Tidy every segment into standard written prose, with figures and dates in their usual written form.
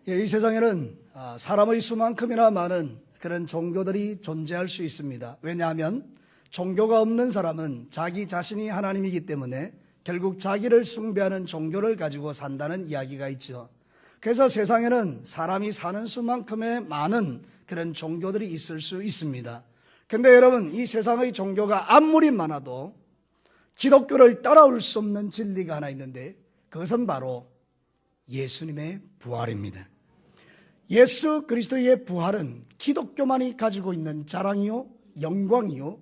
이 세상에는 사람의 수만큼이나 많은 그런 종교들이 존재할 수 있습니다. 왜냐하면 종교가 없는 사람은 자기 자신이 하나님이기 때문에 결국 자기를 숭배하는 종교를 가지고 산다는 이야기가 있죠. 그래서 세상에는 사람이 사는 수만큼의 많은 그런 종교들이 있을 수 있습니다. 근데 여러분, 이 세상의 종교가 아무리 많아도 기독교를 따라올 수 없는 진리가 하나 있는데 그것은 바로 예수님의 부활입니다. 예수 그리스도의 부활은 기독교만이 가지고 있는 자랑이요, 영광이요,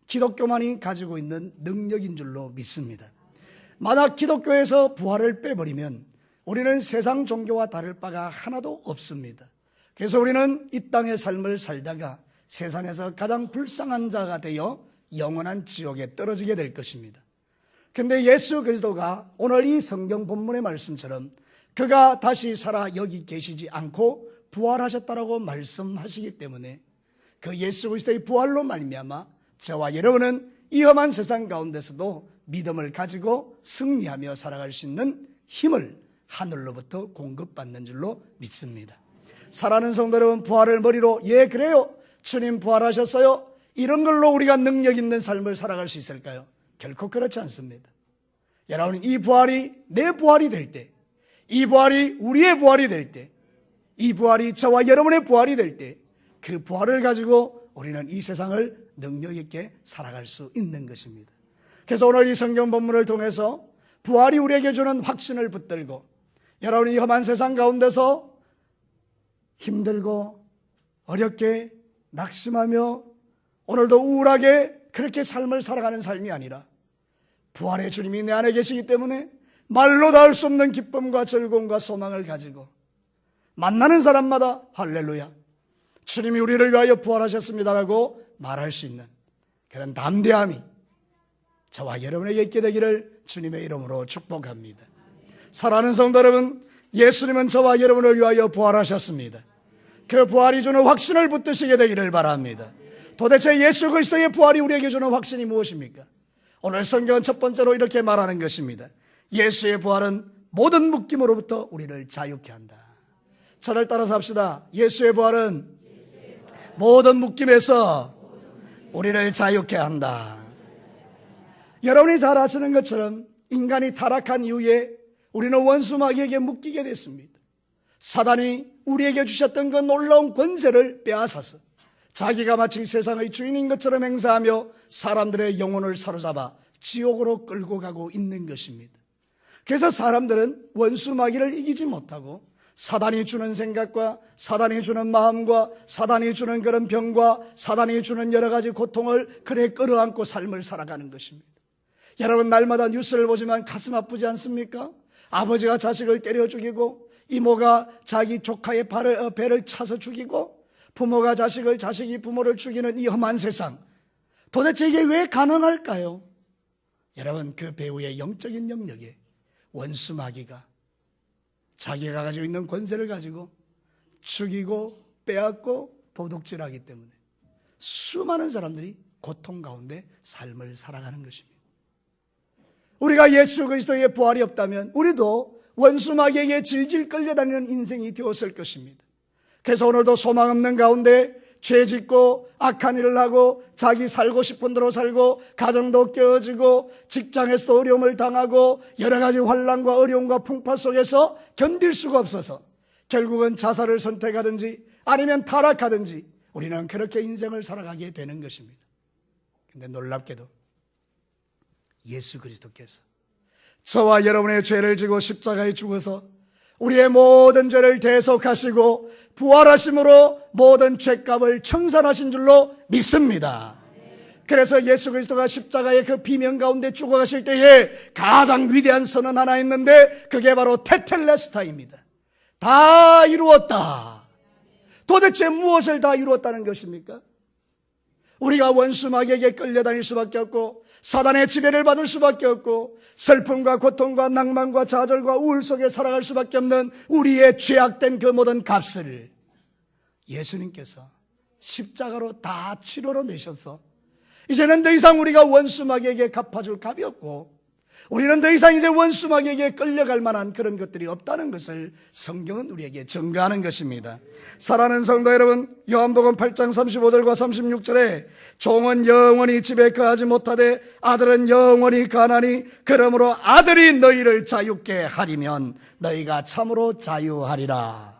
기독교만이 가지고 있는 능력인 줄로 믿습니다. 만약 기독교에서 부활을 빼버리면 우리는 세상 종교와 다를 바가 하나도 없습니다. 그래서 우리는 이 땅의 삶을 살다가 세상에서 가장 불쌍한 자가 되어 영원한 지옥에 떨어지게 될 것입니다. 그런데 예수 그리스도가 오늘 이 성경 본문의 말씀처럼 그가 다시 살아 여기 계시지 않고 부활하셨다라고 말씀하시기 때문에 그 예수 그리스도의 부활로 말미암아 저와 여러분은 이 험한 세상 가운데서도 믿음을 가지고 승리하며 살아갈 수 있는 힘을 하늘로부터 공급받는 줄로 믿습니다. 사랑하는 성도 여러분, 부활을 머리로 예 그래요, 주님 부활하셨어요, 이런 걸로 우리가 능력 있는 삶을 살아갈 수 있을까요? 결코 그렇지 않습니다. 여러분, 이 부활이 내 부활이 될 때, 이 부활이 우리의 부활이 될 때, 이 부활이 저와 여러분의 부활이 될 때 그 부활을 가지고 우리는 이 세상을 능력 있게 살아갈 수 있는 것입니다. 그래서 오늘 이 성경 본문을 통해서 부활이 우리에게 주는 확신을 붙들고 여러분이 험한 세상 가운데서 힘들고 어렵게 낙심하며 오늘도 우울하게 그렇게 삶을 살아가는 삶이 아니라 부활의 주님이 내 안에 계시기 때문에 말로 닿을 수 없는 기쁨과 즐거움과 소망을 가지고 만나는 사람마다 할렐루야, 주님이 우리를 위하여 부활하셨습니다라고 말할 수 있는 그런 담대함이 저와 여러분에게 있게 되기를 주님의 이름으로 축복합니다. 사랑하는 성도 여러분, 예수님은 저와 여러분을 위하여 부활하셨습니다. 그 부활이 주는 확신을 붙드시게 되기를 바랍니다. 도대체 예수 그리스도의 부활이 우리에게 주는 확신이 무엇입니까? 오늘 성경은 첫 번째로 이렇게 말하는 것입니다. 예수의 부활은 모든 묶임으로부터 우리를 자유케 한다. 저를 따라서 합시다. 예수의 부활은 모든 묶임에서 우리를 자유케 한다. 여러분이 잘 아시는 것처럼 인간이 타락한 이후에 우리는 원수 마귀에게 묶이게 됐습니다. 사단이 우리에게 주셨던 그 놀라운 권세를 빼앗아서 자기가 마치 세상의 주인인 것처럼 행사하며 사람들의 영혼을 사로잡아 지옥으로 끌고 가고 있는 것입니다. 그래서 사람들은 원수 마귀를 이기지 못하고 사단이 주는 생각과 사단이 주는 마음과 사단이 주는 그런 병과 사단이 주는 여러 가지 고통을 그래 끌어안고 삶을 살아가는 것입니다. 여러분, 날마다 뉴스를 보지만 가슴 아프지 않습니까? 아버지가 자식을 때려 죽이고 이모가 자기 조카의 배를 차서 죽이고 부모가 자식을, 자식이 부모를 죽이는 이 험한 세상, 도대체 이게 왜 가능할까요? 여러분, 그 배우의 영적인 영역에 원수 마귀가 자기가 가지고 있는 권세를 가지고 죽이고 빼앗고 도둑질하기 때문에 수많은 사람들이 고통 가운데 삶을 살아가는 것입니다. 우리가 예수 그리스도의 부활이 없다면 우리도 원수 마귀에게 질질 끌려다니는 인생이 되었을 것입니다. 그래서 오늘도 소망 없는 가운데 죄 짓고 악한 일을 하고 자기 살고 싶은 대로 살고 가정도 깨어지고 직장에서도 어려움을 당하고 여러 가지 환난과 어려움과 풍파 속에서 견딜 수가 없어서 결국은 자살을 선택하든지 아니면 타락하든지 우리는 그렇게 인생을 살아가게 되는 것입니다. 그런데 놀랍게도 예수 그리스도께서 저와 여러분의 죄를 지고 십자가에 죽어서 우리의 모든 죄를 대속하시고 부활하심으로 모든 죄값을 청산하신 줄로 믿습니다. 그래서 예수 그리스도가 십자가의 그 비명 가운데 죽어가실 때에 가장 위대한 선언 하나 있는데 그게 바로 테텔레스타입니다. 다 이루었다. 도대체 무엇을 다 이루었다는 것입니까? 우리가 원수 마귀에게 끌려다닐 수밖에 없고 사단의 지배를 받을 수밖에 없고 슬픔과 고통과 낭만과 좌절과 우울 속에 살아갈 수밖에 없는 우리의 죄악된 그 모든 값을 예수님께서 십자가로 다 치료로 내셔서 이제는 더 이상 우리가 원수 마귀에게 갚아줄 값이 없고 우리는 더 이상 이제 원수마귀에게 끌려갈 만한 그런 것들이 없다는 것을 성경은 우리에게 증거하는 것입니다. 사랑하는 성도 여러분, 요한복음 8장 35절과 36절에 종은 영원히 집에 거하지 못하되 아들은 영원히 거하나니 그러므로 아들이 너희를 자유케 하리면 너희가 참으로 자유하리라.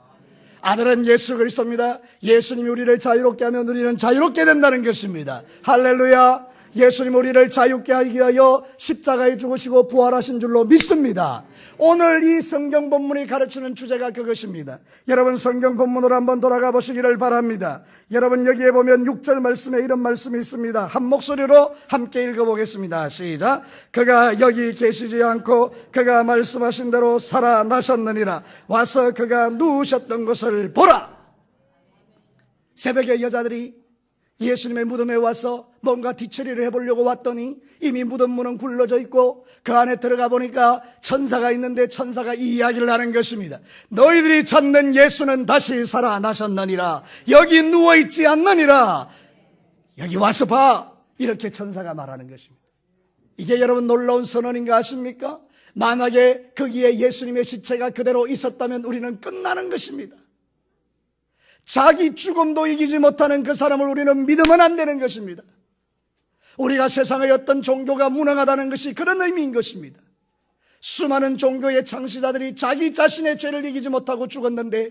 아들은 예수 그리스도입니다. 예수님이 우리를 자유롭게 하면 우리는 자유롭게 된다는 것입니다. 할렐루야. 예수님 우리를 자유케 하기 위하여 십자가에 죽으시고 부활하신 줄로 믿습니다. 오늘 이 성경 본문이 가르치는 주제가 그것입니다. 여러분 성경 본문으로 한번 돌아가 보시기를 바랍니다. 여러분 여기에 보면 6절 말씀에 이런 말씀이 있습니다. 한 목소리로 함께 읽어보겠습니다. 시작. 그가 여기 계시지 않고 그가 말씀하신 대로 살아나셨느니라. 와서 그가 누우셨던 것을 보라. 새벽에 여자들이 예수님의 무덤에 와서 뭔가 뒤처리를 해보려고 왔더니 이미 무덤 문은 굴러져 있고 그 안에 들어가 보니까 천사가 있는데 천사가 이 이야기를 하는 것입니다. 너희들이 찾는 예수는 다시 살아나셨느니라. 여기 누워있지 않느니라. 여기 와서 봐. 이렇게 천사가 말하는 것입니다. 이게 여러분 놀라운 선언인 거 아십니까? 만약에 거기에 예수님의 시체가 그대로 있었다면 우리는 끝나는 것입니다. 자기 죽음도 이기지 못하는 그 사람을 우리는 믿으면 안 되는 것입니다. 우리가 세상의 어떤 종교가 무능하다는 것이 그런 의미인 것입니다. 수많은 종교의 창시자들이 자기 자신의 죄를 이기지 못하고 죽었는데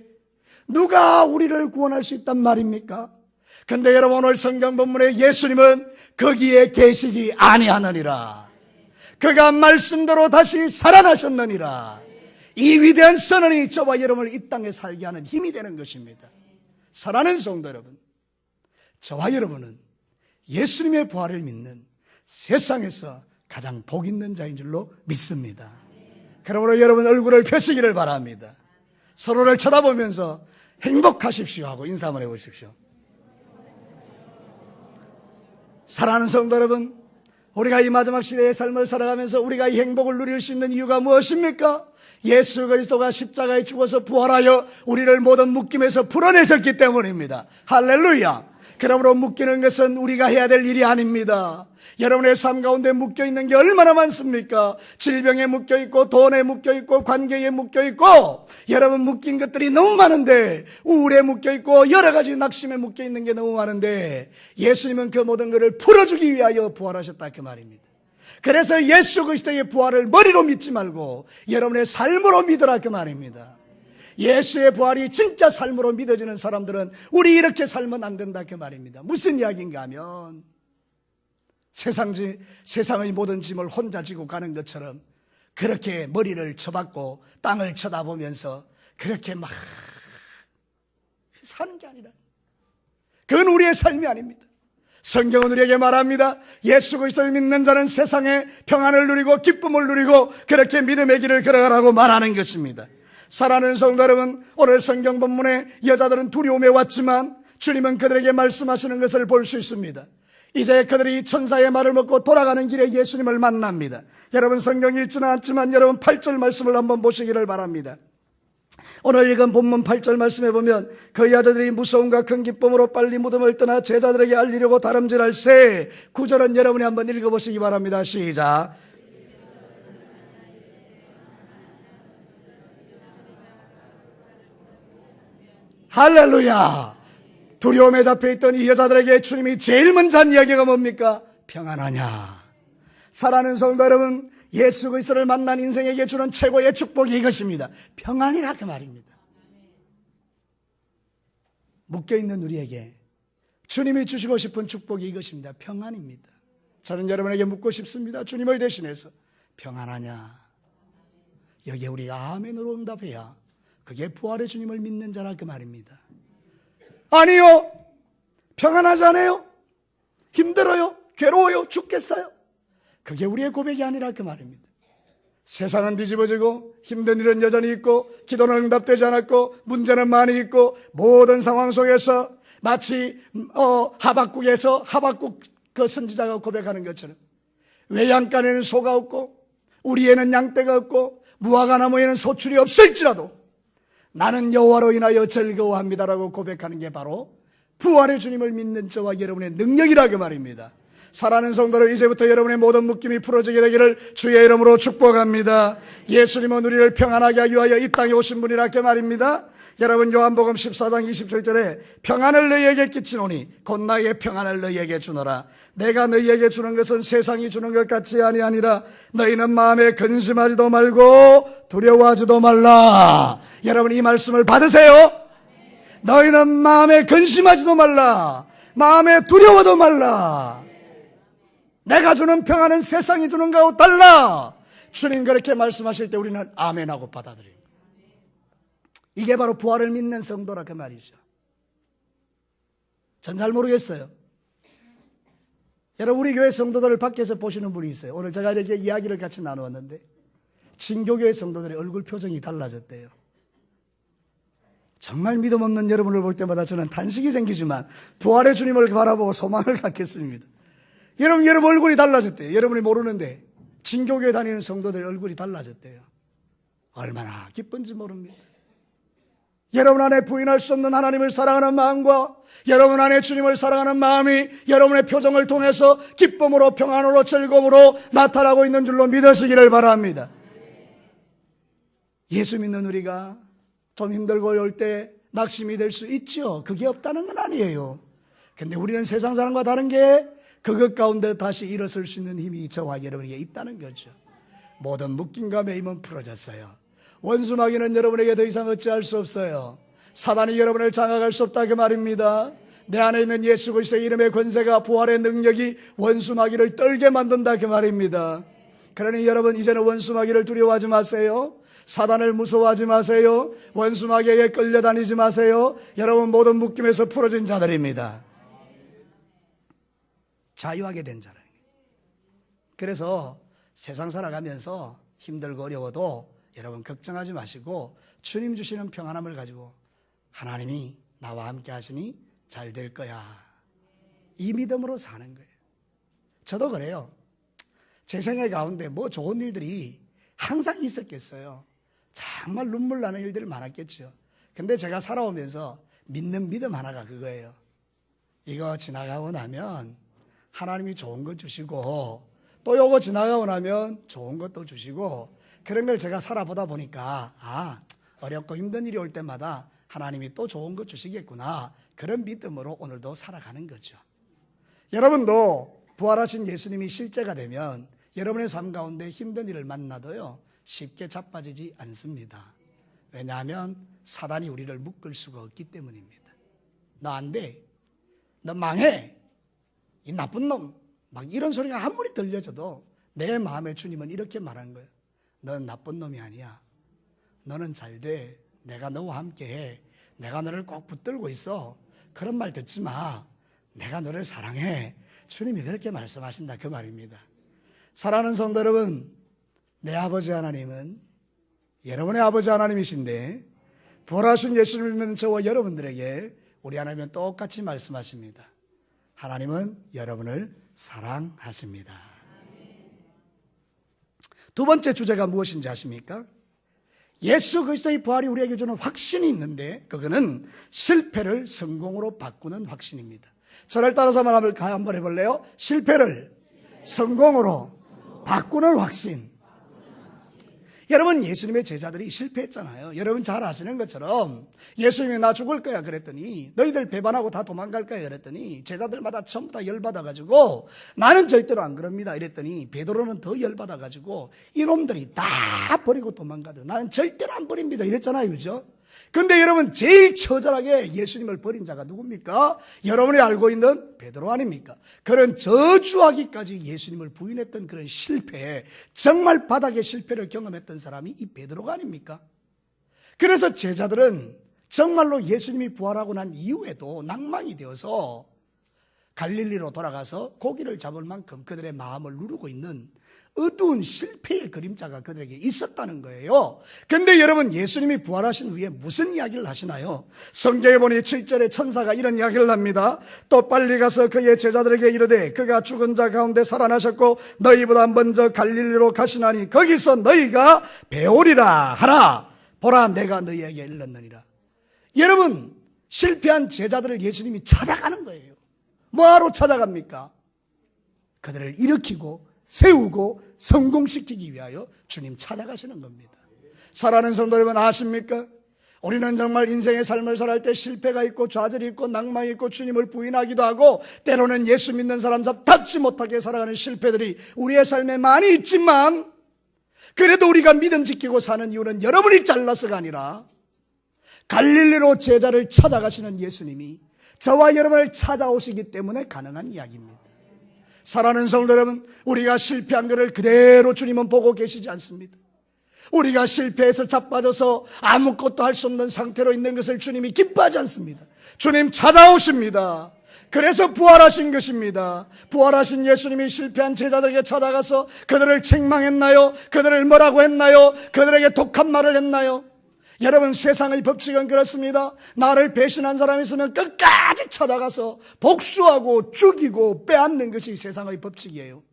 누가 우리를 구원할 수 있단 말입니까? 근데 여러분 오늘 성경 본문에 예수님은 거기에 계시지 아니하느니라. 그가 말씀대로 다시 살아나셨느니라. 이 위대한 선언이 저와 여러분을 이 땅에 살게 하는 힘이 되는 것입니다. 사랑하는 성도 여러분, 저와 여러분은 예수님의 부활을 믿는 세상에서 가장 복 있는 자인 줄로 믿습니다. 그러므로 여러분 얼굴을 펴시기를 바랍니다. 서로를 쳐다보면서 행복하십시오 하고 인사 한번 해보십시오. 사랑하는 성도 여러분, 우리가 이 마지막 시대의 삶을 살아가면서 우리가 이 행복을 누릴 수 있는 이유가 무엇입니까? 예수 그리스도가 십자가에 죽어서 부활하여 우리를 모든 묶임에서 풀어내셨기 때문입니다. 할렐루야. 그러므로 묶이는 것은 우리가 해야 될 일이 아닙니다. 여러분의 삶 가운데 묶여있는 게 얼마나 많습니까? 질병에 묶여있고 돈에 묶여있고 관계에 묶여있고 여러분 묶인 것들이 너무 많은데 우울에 묶여있고 여러 가지 낙심에 묶여있는 게 너무 많은데 예수님은 그 모든 것을 풀어주기 위하여 부활하셨다 그 말입니다. 그래서 예수 그리스도의 부활을 머리로 믿지 말고 여러분의 삶으로 믿으라 그 말입니다. 예수의 부활이 진짜 삶으로 믿어지는 사람들은 우리 이렇게 살면 안 된다 그 말입니다. 무슨 이야기인가 하면 세상의 모든 짐을 혼자 지고 가는 것처럼 그렇게 머리를 쳐박고 땅을 쳐다보면서 그렇게 막 사는 게 아니라 그건 우리의 삶이 아닙니다. 성경은 우리에게 말합니다. 예수 그리스도를 믿는 자는 세상에 평안을 누리고 기쁨을 누리고 그렇게 믿음의 길을 걸어가라고 말하는 것입니다. 사랑하는 성도 여러분, 오늘 성경 본문에 여자들은 두려움에 왔지만 주님은 그들에게 말씀하시는 것을 볼 수 있습니다. 이제 그들이 천사의 말을 먹고 돌아가는 길에 예수님을 만납니다. 여러분 성경 읽지는 않지만 여러분 8절 말씀을 한번 보시기를 바랍니다. 오늘 읽은 본문 8절 말씀에 보면 그 여자들이 무서움과 큰 기쁨으로 빨리 무덤을 떠나 제자들에게 알리려고 다름질할세. 9절은 여러분이 한번 읽어보시기 바랍니다. 시작. 할렐루야. 두려움에 잡혀있던 이 여자들에게 주님이 제일 먼저 한 이야기가 뭡니까? 평안하냐. 사랑하는 성도 여러분, 예수 그리스도를 만난 인생에게 주는 최고의 축복이 이것입니다. 평안이라 그 말입니다. 묶여있는 우리에게 주님이 주시고 싶은 축복이 이것입니다. 평안입니다. 저는 여러분에게 묻고 싶습니다. 주님을 대신해서 평안하냐. 여기에 우리가 아멘으로 응답해야 그게 부활의 주님을 믿는 자라 그 말입니다. 아니요. 평안하지 않아요. 힘들어요. 괴로워요. 죽겠어요. 그게 우리의 고백이 아니라 그 말입니다. 세상은 뒤집어지고 힘든 일은 여전히 있고 기도는 응답되지 않았고 문제는 많이 있고 모든 상황 속에서 마치 하박국에서 하박국 그 선지자가 고백하는 것처럼 외양간에는 소가 없고 우리에는 양떼가 없고 무화과 나무에는 소출이 없을지라도 나는 여호와로 인하여 즐거워합니다라고 고백하는 게 바로 부활의 주님을 믿는 저와 여러분의 능력이라 그 말입니다. 사랑하는 성도들, 이제부터 여러분의 모든 묶임이 풀어지게 되기를 주의 이름으로 축복합니다. 예수님은 우리를 평안하게 하기 위하여 이 땅에 오신 분이라 그 말입니다. 여러분, 요한복음 14장 27절에 평안을 너희에게 끼치노니 곧 나의 평안을 너희에게 주노라. 내가 너희에게 주는 것은 세상이 주는 것 같이 아니하니라. 너희는 마음에 근심하지도 말고 두려워하지도 말라. 여러분, 이 말씀을 받으세요. 너희는 마음에 근심하지도 말라. 마음에 두려워도 말라. 내가 주는 평안은 세상이 주는 것하고 달라. 주님 그렇게 말씀하실 때 우리는 아멘하고 받아들입니다. 이게 바로 부활을 믿는 성도라 그 말이죠. 전 잘 모르겠어요. 여러분, 우리 교회 성도들을 밖에서 보시는 분이 있어요. 오늘 제가 이렇게 이야기를 같이 나누었는데 진교교회 성도들의 얼굴 표정이 달라졌대요. 정말 믿음 없는 여러분을 볼 때마다 저는 탄식이 생기지만 부활의 주님을 바라보고 소망을 갖겠습니다. 여러분 얼굴이 달라졌대요. 여러분이 모르는데 진교교회 다니는 성도들의 얼굴이 달라졌대요. 얼마나 기쁜지 모릅니다. 여러분 안에 부인할 수 없는 하나님을 사랑하는 마음과 여러분 안에 주님을 사랑하는 마음이 여러분의 표정을 통해서 기쁨으로 평안으로 즐거움으로 나타나고 있는 줄로 믿으시기를 바랍니다. 예수 믿는 우리가 좀 힘들고 어려울 때 낙심이 될 수 있죠. 그게 없다는 건 아니에요. 근데 우리는 세상 사람과 다른 게 그것 가운데 다시 일어설 수 있는 힘이 저와 여러분에게 있다는 거죠. 모든 묶임과 매임은 풀어졌어요. 원수마귀는 여러분에게 더 이상 어찌할 수 없어요. 사단이 여러분을 장악할 수 없다 그 말입니다. 내 안에 있는 예수 그리스도의 이름의 권세가 부활의 능력이 원수마귀를 떨게 만든다 그 말입니다. 그러니 여러분, 이제는 원수마귀를 두려워하지 마세요. 사단을 무서워하지 마세요. 원수마귀에게 끌려다니지 마세요. 여러분 모든 묶임에서 풀어진 자들입니다. 자유하게 된 자들. 그래서 세상 살아가면서 힘들고 어려워도 여러분 걱정하지 마시고 주님 주시는 평안함을 가지고 하나님이 나와 함께 하시니 잘 될 거야. 이 믿음으로 사는 거예요. 저도 그래요. 제 생애 가운데 뭐 좋은 일들이 항상 있었겠어요. 정말 눈물 나는 일들이 많았겠죠. 근데 제가 살아오면서 믿는 믿음 하나가 그거예요. 이거 지나가고 나면 하나님이 좋은 거 주시고 또 요거 지나가고 나면 좋은 것도 주시고, 그런 걸 제가 살아보다 보니까 어렵고 힘든 일이 올 때마다 하나님이 또 좋은 거 주시겠구나, 그런 믿음으로 오늘도 살아가는 거죠. 여러분도 부활하신 예수님이 실제가 되면 여러분의 삶 가운데 힘든 일을 만나도요 쉽게 자빠지지 않습니다. 왜냐하면 사단이 우리를 묶을 수가 없기 때문입니다. 너 안 돼, 너 망해, 이 나쁜 놈, 막 이런 소리가 아무리 들려져도 내 마음의 주님은 이렇게 말하는 거예요. 넌 나쁜 놈이 아니야. 너는 잘 돼. 내가 너와 함께해. 내가 너를 꼭 붙들고 있어. 그런 말 듣지 마. 내가 너를 사랑해. 주님이 그렇게 말씀하신다 그 말입니다. 사랑하는 성도 여러분, 내 아버지 하나님은 여러분의 아버지 하나님이신데 부활하신 예수님을 믿는 저와 여러분들에게 우리 하나님은 똑같이 말씀하십니다. 하나님은 여러분을 사랑하십니다. 두 번째 주제가 무엇인지 아십니까? 예수 그리스도의 부활이 우리에게 주는 확신이 있는데 그거는 실패를 성공으로 바꾸는 확신입니다. 저를 따라서 한번 해볼래요? 실패를 성공으로 바꾸는 확신. 여러분, 예수님의 제자들이 실패했잖아요. 여러분 잘 아시는 것처럼 예수님이 나 죽을 거야 그랬더니, 너희들 배반하고 다 도망갈 거야 그랬더니 제자들마다 전부 다 열받아가지고 나는 절대로 안 그럽니다 이랬더니 베드로는 더 열받아가지고 이놈들이 다 버리고 도망가도 나는 절대로 안 버립니다 이랬잖아요. 그죠? 근데 여러분, 제일 처절하게 예수님을 버린 자가 누굽니까? 여러분이 알고 있는 베드로 아닙니까? 그런 저주하기까지 예수님을 부인했던 그런 실패, 정말 바닥의 실패를 경험했던 사람이 이 베드로가 아닙니까? 그래서 제자들은 정말로 예수님이 부활하고 난 이후에도 낭망이 되어서 갈릴리로 돌아가서 고기를 잡을 만큼 그들의 마음을 누르고 있는 어두운 실패의 그림자가 그들에게 있었다는 거예요. 근데 여러분, 예수님이 부활하신 후에 무슨 이야기를 하시나요? 성경에 보니 7절에 천사가 이런 이야기를 합니다. 또 빨리 가서 그의 제자들에게 이르되 그가 죽은 자 가운데 살아나셨고 너희보다 먼저 갈릴리로 가시나니 거기서 너희가 배우리라 하라. 보라, 내가 너희에게 일렀느니라. 여러분, 실패한 제자들을 예수님이 찾아가는 거예요. 뭐하러 찾아갑니까? 그들을 일으키고 세우고 성공시키기 위하여 주님 찾아가시는 겁니다. 사랑하는 성도 여러분, 아십니까? 우리는 정말 인생의 삶을 살아갈 때 실패가 있고 좌절이 있고 낭망이 있고 주님을 부인하기도 하고 때로는 예수 믿는 사람 잡지 못하게 살아가는 실패들이 우리의 삶에 많이 있지만, 그래도 우리가 믿음 지키고 사는 이유는 여러분이 잘나서가 아니라 갈릴리로 제자를 찾아가시는 예수님이 저와 여러분을 찾아오시기 때문에 가능한 이야기입니다. 사랑하는 성도 여러분, 우리가 실패한 것을 그대로 주님은 보고 계시지 않습니다. 우리가 실패해서 자빠져서 아무것도 할 수 없는 상태로 있는 것을 주님이 기뻐하지 않습니다. 주님 찾아오십니다. 그래서 부활하신 것입니다. 부활하신 예수님이 실패한 제자들에게 찾아가서 그들을 책망했나요? 그들을 뭐라고 했나요? 그들에게 독한 말을 했나요? 여러분, 세상의 법칙은 그렇습니다. 나를 배신한 사람이 있으면 끝까지 찾아가서 복수하고 죽이고 빼앗는 것이 세상의 법칙이에요.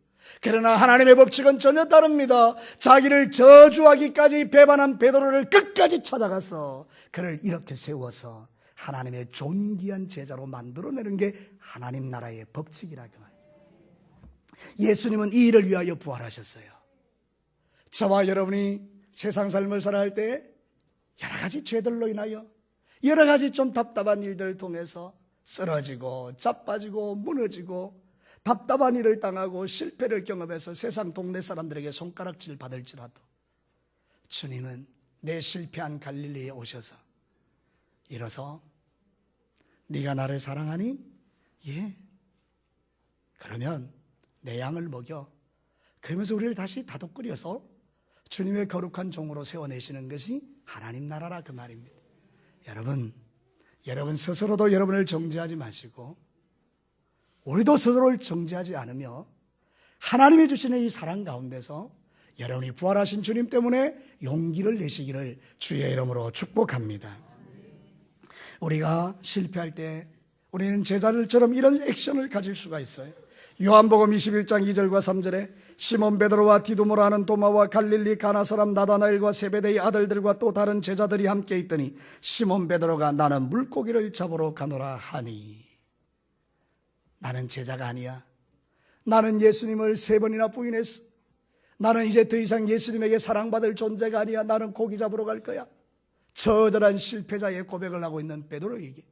그러나 하나님의 법칙은 전혀 다릅니다. 자기를 저주하기까지 배반한 베드로를 끝까지 찾아가서 그를 이렇게 세워서 하나님의 존귀한 제자로 만들어내는 게 하나님 나라의 법칙이라 그 말이에요. 예수님은 이 일을 위하여 부활하셨어요. 저와 여러분이 세상 삶을 살아갈 때 여러 가지 죄들로 인하여 여러 가지 좀 답답한 일들을 통해서 쓰러지고 자빠지고 무너지고 답답한 일을 당하고 실패를 경험해서 세상 동네 사람들에게 손가락질 받을지라도 주님은 내 실패한 갈릴리에 오셔서 일어서 네가 나를 사랑하니? 예. 그러면 내 양을 먹여. 그러면서 우리를 다시 다독거려서 주님의 거룩한 종으로 세워내시는 것이 하나님 나라라 그 말입니다. 여러분 스스로도 여러분을 정죄하지 마시고 우리도 스스로를 정죄하지 않으며 하나님이 주시는 이 사랑 가운데서 여러분이 부활하신 주님 때문에 용기를 내시기를 주의 이름으로 축복합니다. 우리가 실패할 때 우리는 제자들처럼 이런 액션을 가질 수가 있어요. 요한복음 21장 2절과 3절에 시몬 베드로와 디두모라 하는 도마와 갈릴리 가나 사람 나다나엘과 세베대의 아들들과 또 다른 제자들이 함께 있더니 시몬 베드로가 나는 물고기를 잡으러 가노라 하니. 나는 제자가 아니야. 나는 예수님을 3번이나 부인했어. 나는 이제 더 이상 예수님에게 사랑받을 존재가 아니야. 나는 고기 잡으러 갈 거야. 처절한 실패자의 고백을 하고 있는 베드로에게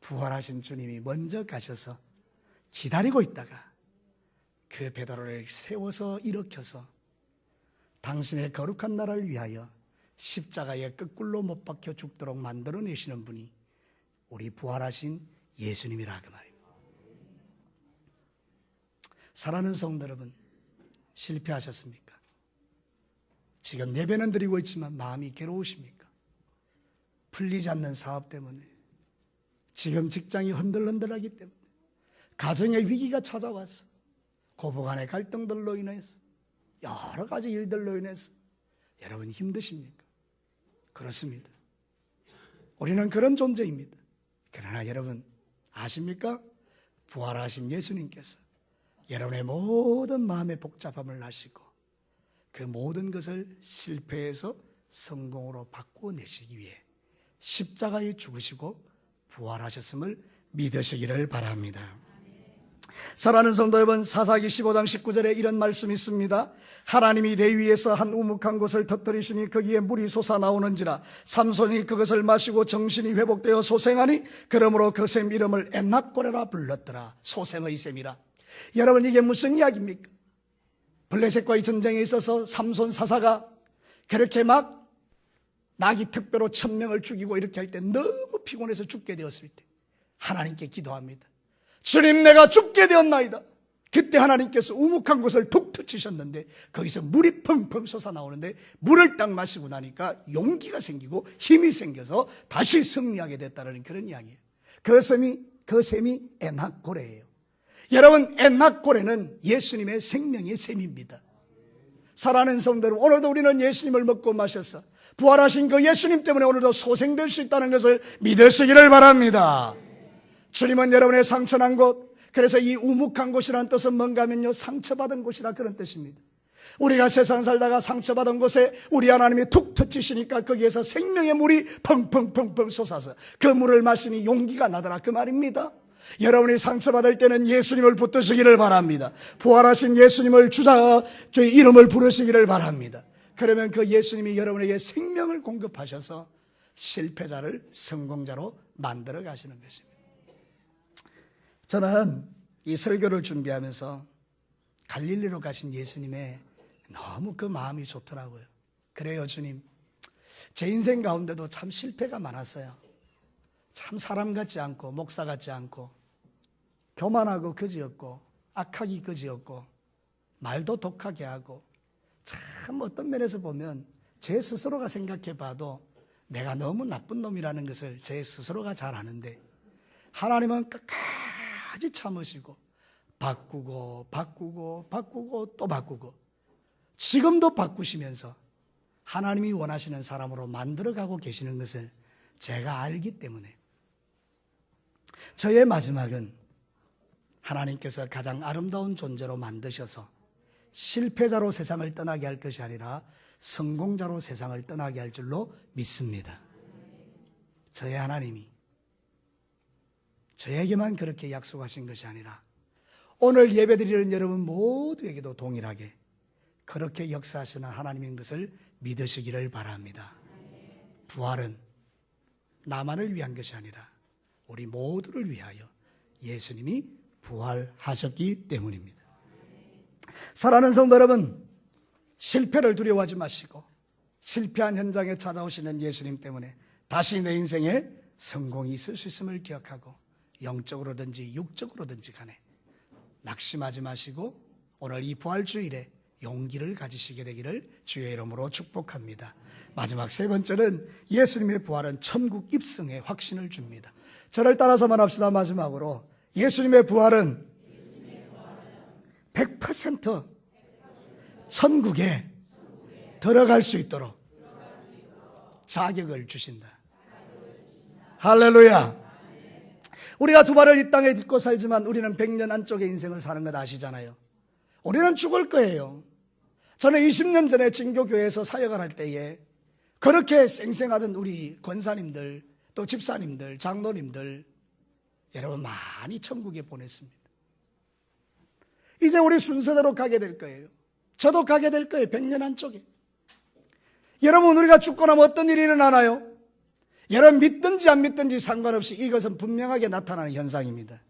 부활하신 주님이 먼저 가셔서 기다리고 있다가 그 베드로를 세워서 일으켜서 당신의 거룩한 나라를 위하여 십자가에 거꾸로 못 박혀 죽도록 만들어내시는 분이 우리 부활하신 예수님이라 그 말입니다. 사랑하는 성도 여러분, 실패하셨습니까? 지금 예배는 드리고 있지만 마음이 괴로우십니까? 풀리지 않는 사업 때문에, 지금 직장이 흔들흔들하기 때문에, 가정의 위기가 찾아왔어. 고부간의 갈등들로 인해서, 여러 가지 일들로 인해서 여러분 힘드십니까? 그렇습니다. 우리는 그런 존재입니다. 그러나 여러분 아십니까? 부활하신 예수님께서 여러분의 모든 마음의 복잡함을 아시고 그 모든 것을 실패에서 성공으로 바꾸어내시기 위해 십자가에 죽으시고 부활하셨음을 믿으시기를 바랍니다. 사랑하는 성도 여러분, 사사기 15장 19절에 이런 말씀이 있습니다. 하나님이 레위에서 한 우묵한 곳을 터뜨리시니 거기에 물이 솟아나오는지라 삼손이 그것을 마시고 정신이 회복되어 소생하니 그러므로 그 샘 이름을 엔낙고레라 불렀더라. 소생의 샘이라. 여러분, 이게 무슨 이야기입니까? 블레셋과의 전쟁에 있어서 삼손 사사가 그렇게 막 나귀 특배로 1000명을 죽이고 이렇게 할 때 너무 피곤해서 죽게 되었을 때 하나님께 기도합니다. 주님, 내가 죽게 되었나이다. 그때 하나님께서 우묵한 곳을 툭 터치셨는데 거기서 물이 펑펑 솟아나오는데 물을 딱 마시고 나니까 용기가 생기고 힘이 생겨서 다시 승리하게 됐다는 그런 이야기예요. 그 샘이 엔낙고레예요. 여러분, 엔낙고레는 예수님의 생명의 샘입니다. 사랑하는 성도 여러분, 오늘도 우리는 예수님을 먹고 마셔서 부활하신 그 예수님 때문에 오늘도 소생될 수 있다는 것을 믿으시기를 바랍니다. 주님은 여러분의 상처난 곳, 그래서 이 우묵한 곳이라는 뜻은 뭔가 하면요, 상처받은 곳이라 그런 뜻입니다. 우리가 세상 살다가 상처받은 곳에 우리 하나님이 툭 터치시니까 거기에서 생명의 물이 펑펑펑펑 솟아서 그 물을 마시니 용기가 나더라 그 말입니다. 여러분이 상처받을 때는 예수님을 붙드시기를 바랍니다. 부활하신 예수님을 저희 이름을 부르시기를 바랍니다. 그러면 그 예수님이 여러분에게 생명을 공급하셔서 실패자를 성공자로 만들어 가시는 것입니다. 저는 이 설교를 준비하면서 갈릴리로 가신 예수님의 너무 그 마음이 좋더라고요. 그래요, 주님. 제 인생 가운데도 참 실패가 많았어요. 참 사람 같지 않고 목사 같지 않고 교만하고 거지였고 악하기 거지였고 말도 독하게 하고 참 어떤 면에서 보면 제 스스로가 생각해 봐도 내가 너무 나쁜 놈이라는 것을 제 스스로가 잘 아는데 하나님은 끝까지 참으시고 바꾸고 또 바꾸고 지금도 바꾸시면서 하나님이 원하시는 사람으로 만들어가고 계시는 것을 제가 알기 때문에 저의 마지막은 하나님께서 가장 아름다운 존재로 만드셔서 실패자로 세상을 떠나게 할 것이 아니라 성공자로 세상을 떠나게 할 줄로 믿습니다. 저의 하나님이 저에게만 그렇게 약속하신 것이 아니라 오늘 예배드리는 여러분 모두에게도 동일하게 그렇게 역사하시는 하나님인 것을 믿으시기를 바랍니다. 부활은 나만을 위한 것이 아니라 우리 모두를 위하여 예수님이 부활하셨기 때문입니다. 사랑하는 성도 여러분, 실패를 두려워하지 마시고 실패한 현장에 찾아오시는 예수님 때문에 다시 내 인생에 성공이 있을 수 있음을 기억하고 영적으로든지 육적으로든지 간에 낙심하지 마시고 오늘 이 부활주일에 용기를 가지시게 되기를 주의 이름으로 축복합니다. 마지막 세 번째는 예수님의 부활은 천국 입성의 확신을 줍니다. 저를 따라서만 합시다. 마지막으로 예수님의 부활은 100% 천국에 들어갈 수 있도록 자격을 주신다. 할렐루야. 우리가 두 발을 이 땅에 딛고 살지만 우리는 100년 안쪽의 인생을 사는 것 아시잖아요. 우리는 죽을 거예요. 저는 20년 전에 진교교회에서 사역을 할 때에 그렇게 쌩쌩하던 우리 권사님들 또 집사님들 장로님들 여러분 많이 천국에 보냈습니다. 이제 우리 순서대로 가게 될 거예요. 저도 가게 될 거예요. 100년 안쪽에. 여러분 우리가 죽고 나면 어떤 일이 일어나나요? 여러분 믿든지 안 믿든지 상관없이 이것은 분명하게 나타나는 현상입니다.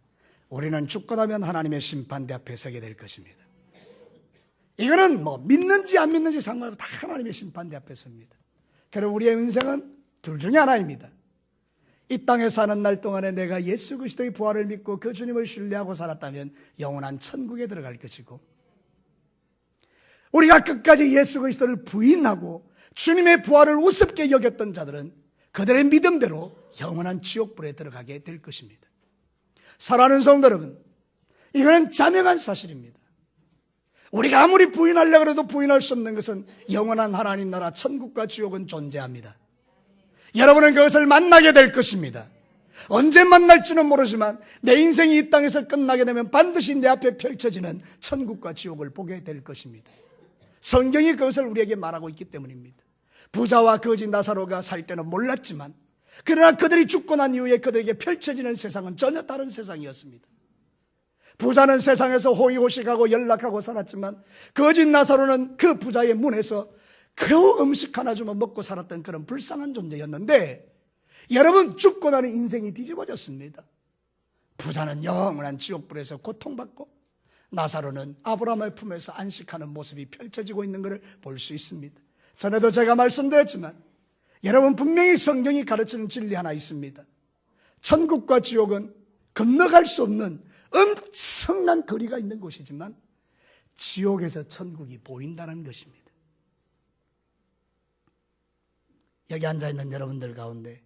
우리는 죽고 나면 하나님의 심판대 앞에 서게 될 것입니다. 이거는 믿는지 안 믿는지 상관없이 다 하나님의 심판대 앞에 섭니다. 그럼 우리의 인생은 둘 중에 하나입니다. 이 땅에 사는 날 동안에 내가 예수 그리스도의 부활을 믿고 그 주님을 신뢰하고 살았다면 영원한 천국에 들어갈 것이고, 우리가 끝까지 예수 그리스도를 부인하고 주님의 부활을 우습게 여겼던 자들은 그들의 믿음대로 영원한 지옥불에 들어가게 될 것입니다. 사랑하는 성도 여러분, 이거는 자명한 사실입니다. 우리가 아무리 부인하려고 해도 부인할 수 없는 것은 영원한 하나님 나라 천국과 지옥은 존재합니다. 여러분은 그것을 만나게 될 것입니다. 언제 만날지는 모르지만 내 인생이 이 땅에서 끝나게 되면 반드시 내 앞에 펼쳐지는 천국과 지옥을 보게 될 것입니다. 성경이 그것을 우리에게 말하고 있기 때문입니다. 부자와 거지 나사로가 살 때는 몰랐지만 그러나 그들이 죽고 난 이후에 그들에게 펼쳐지는 세상은 전혀 다른 세상이었습니다. 부자는 세상에서 호의호식하고 연락하고 살았지만 거지 나사로는 그 부자의 문에서 겨우 음식 하나 주면 먹고 살았던 그런 불쌍한 존재였는데, 여러분 죽고 나는 인생이 뒤집어졌습니다. 부자는 영원한 지옥불에서 고통받고 나사로는 아브라함의 품에서 안식하는 모습이 펼쳐지고 있는 것을 볼 수 있습니다. 전에도 제가 말씀드렸지만 여러분 분명히 성경이 가르치는 진리 하나 있습니다. 천국과 지옥은 건너갈 수 없는 엄청난 거리가 있는 곳이지만 지옥에서 천국이 보인다는 것입니다. 여기 앉아있는 여러분들 가운데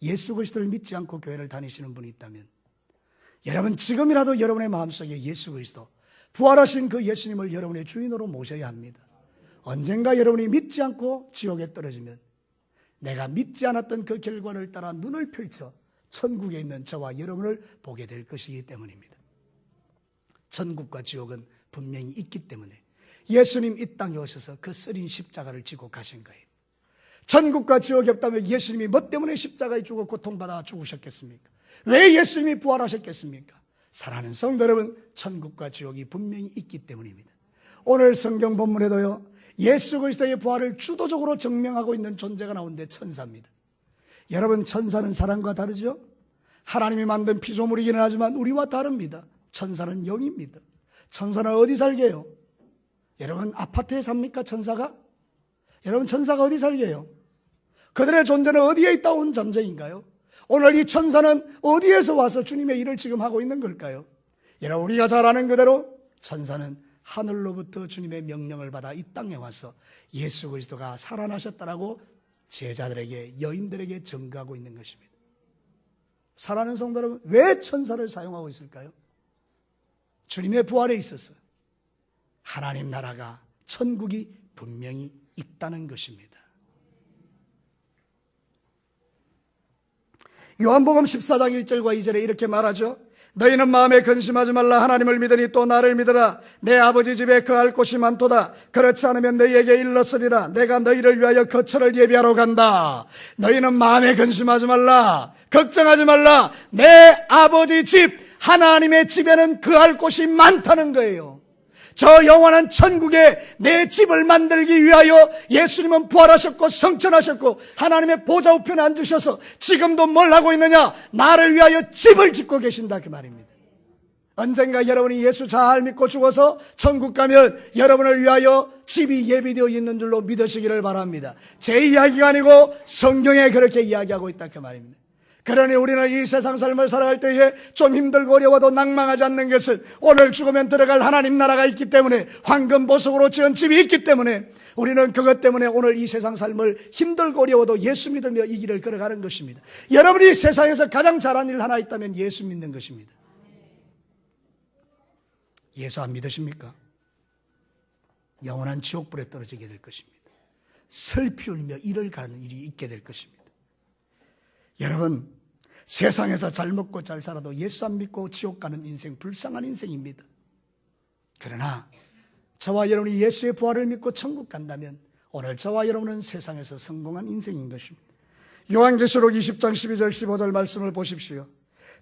예수 그리스도를 믿지 않고 교회를 다니시는 분이 있다면 여러분 지금이라도 여러분의 마음속에 예수 그리스도 부활하신 그 예수님을 여러분의 주인으로 모셔야 합니다. 언젠가 여러분이 믿지 않고 지옥에 떨어지면 내가 믿지 않았던 그 결과를 따라 눈을 펼쳐 천국에 있는 저와 여러분을 보게 될 것이기 때문입니다. 천국과 지옥은 분명히 있기 때문에 예수님 이 땅에 오셔서 그 쓰린 십자가를 지고 가신 거예요. 천국과 지옥이 없다면 예수님이 뭐 때문에 십자가에 죽어 고통받아 죽으셨겠습니까? 왜 예수님이 부활하셨겠습니까? 사랑하는 성도 여러분, 천국과 지옥이 분명히 있기 때문입니다. 오늘 성경 본문에도요, 예수 그리스도의 부활을 주도적으로 증명하고 있는 존재가 나오는데 천사입니다. 여러분, 천사는 사람과 다르죠? 하나님이 만든 피조물이기는 하지만 우리와 다릅니다. 천사는 영입니다. 천사는 어디 살게요? 여러분, 아파트에 삽니까, 천사가? 여러분, 천사가 어디 살게요? 그들의 존재는 어디에 있다 온 존재인가요? 오늘 이 천사는 어디에서 와서 주님의 일을 지금 하고 있는 걸까요? 여러분, 우리가 잘 아는 그대로 천사는 하늘로부터 주님의 명령을 받아 이 땅에 와서 예수 그리스도가 살아나셨다라고 제자들에게, 여인들에게 증거하고 있는 것입니다. 사랑하는 성도 여러분, 왜 천사를 사용하고 있을까요? 주님의 부활에 있어서 하나님 나라가, 천국이 분명히 있다는 것입니다. 요한복음 14장 1절과 2절에 이렇게 말하죠. 너희는 마음에 근심하지 말라. 하나님을 믿으니 또 나를 믿으라. 내 아버지 집에 거할 곳이 많도다. 그렇지 않으면 너희에게 일렀으리라. 내가 너희를 위하여 거처를 예비하러 간다. 너희는 마음에 근심하지 말라. 걱정하지 말라. 내 아버지 집, 하나님의 집에는 거할 곳이 많다는 거예요. 저 영원한 천국에 내 집을 만들기 위하여 예수님은 부활하셨고 성천하셨고 하나님의 보좌 우편에 앉으셔서 지금도 뭘 하고 있느냐? 나를 위하여 집을 짓고 계신다, 그 말입니다. 언젠가 여러분이 예수 잘 믿고 죽어서 천국 가면 여러분을 위하여 집이 예비되어 있는 줄로 믿으시기를 바랍니다. 제 이야기가 아니고 성경에 그렇게 이야기하고 있다, 그 말입니다. 그러니 우리는 이 세상 삶을 살아갈 때에 좀 힘들고 어려워도 낭망하지 않는 것은 오늘 죽으면 들어갈 하나님 나라가 있기 때문에, 황금 보석으로 지은 집이 있기 때문에 우리는 그것 때문에 오늘 이 세상 삶을 힘들고 어려워도 예수 믿으며 이 길을 걸어가는 것입니다. 여러분이 세상에서 가장 잘한 일 하나 있다면 예수 믿는 것입니다. 예수 안 믿으십니까? 영원한 지옥불에 떨어지게 될 것입니다. 슬피 울며 이를 가는 일이 있게 될 것입니다. 여러분, 세상에서 잘 먹고 잘 살아도 예수 안 믿고 지옥 가는 인생, 불쌍한 인생입니다. 그러나 저와 여러분이 예수의 부활을 믿고 천국 간다면 오늘 저와 여러분은 세상에서 성공한 인생인 것입니다. 요한계시록 20장 12절 15절 말씀을 보십시오.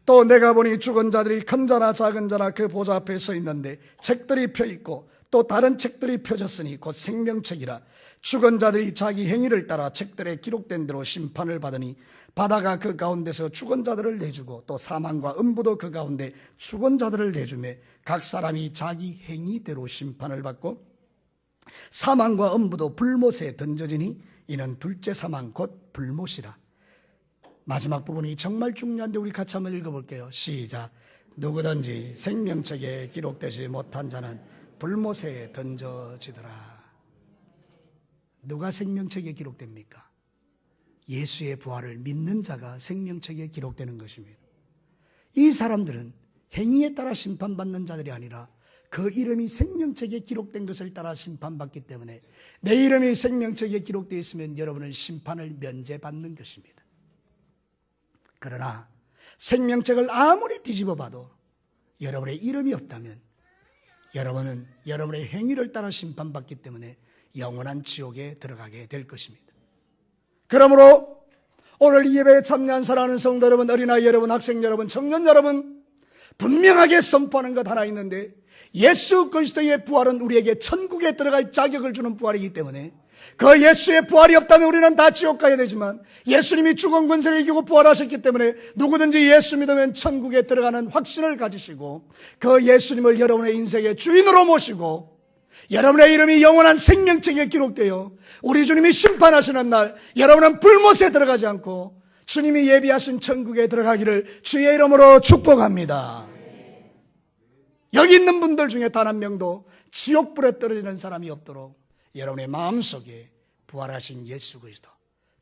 또 내가 보니 죽은 자들이 큰 자나 작은 자나 그 보좌 앞에 서 있는데 책들이 펴있고 또 다른 책들이 펴졌으니 곧 생명책이라. 죽은 자들이 자기 행위를 따라 책들에 기록된 대로 심판을 받으니 바다가 그 가운데서 죽은 자들을 내주고 또 사망과 음부도 그 가운데 죽은 자들을 내주매 각 사람이 자기 행위대로 심판을 받고 사망과 음부도 불못에 던져지니 이는 둘째 사망 곧 불못이라. 마지막 부분이 정말 중요한데 우리 같이 한번 읽어볼게요. 시작. 누구든지 생명책에 기록되지 못한 자는 불못에 던져지더라. 누가 생명책에 기록됩니까? 예수의 부활을 믿는 자가 생명책에 기록되는 것입니다. 이 사람들은 행위에 따라 심판받는 자들이 아니라 그 이름이 생명책에 기록된 것을 따라 심판받기 때문에 내 이름이 생명책에 기록되어 있으면 여러분은 심판을 면제받는 것입니다. 그러나 생명책을 아무리 뒤집어 봐도 여러분의 이름이 없다면 여러분은 여러분의 행위를 따라 심판받기 때문에 영원한 지옥에 들어가게 될 것입니다. 그러므로 오늘 이 예배에 참여한 사랑하는 성도 여러분, 어린아이 여러분, 학생 여러분, 청년 여러분, 분명하게 선포하는 것 하나 있는데 예수 그리스도의 부활은 우리에게 천국에 들어갈 자격을 주는 부활이기 때문에 그 예수의 부활이 없다면 우리는 다 지옥 가야 되지만 예수님이 죽은 권세를 이기고 부활하셨기 때문에 누구든지 예수 믿으면 천국에 들어가는 확신을 가지시고 그 예수님을 여러분의 인생의 주인으로 모시고 여러분의 이름이 영원한 생명책에 기록되어 우리 주님이 심판하시는 날 여러분은 불못에 들어가지 않고 주님이 예비하신 천국에 들어가기를 주의 이름으로 축복합니다. 여기 있는 분들 중에 단 한 명도 지옥불에 떨어지는 사람이 없도록 여러분의 마음속에 부활하신 예수 그리스도,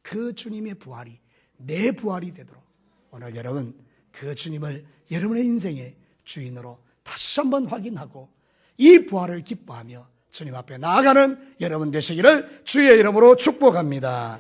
그 주님의 부활이 내 부활이 되도록 오늘 여러분 그 주님을 여러분의 인생의 주인으로 다시 한번 확인하고 이 부활을 기뻐하며 주님 앞에 나아가는 여러분 되시기를 주의 이름으로 축복합니다.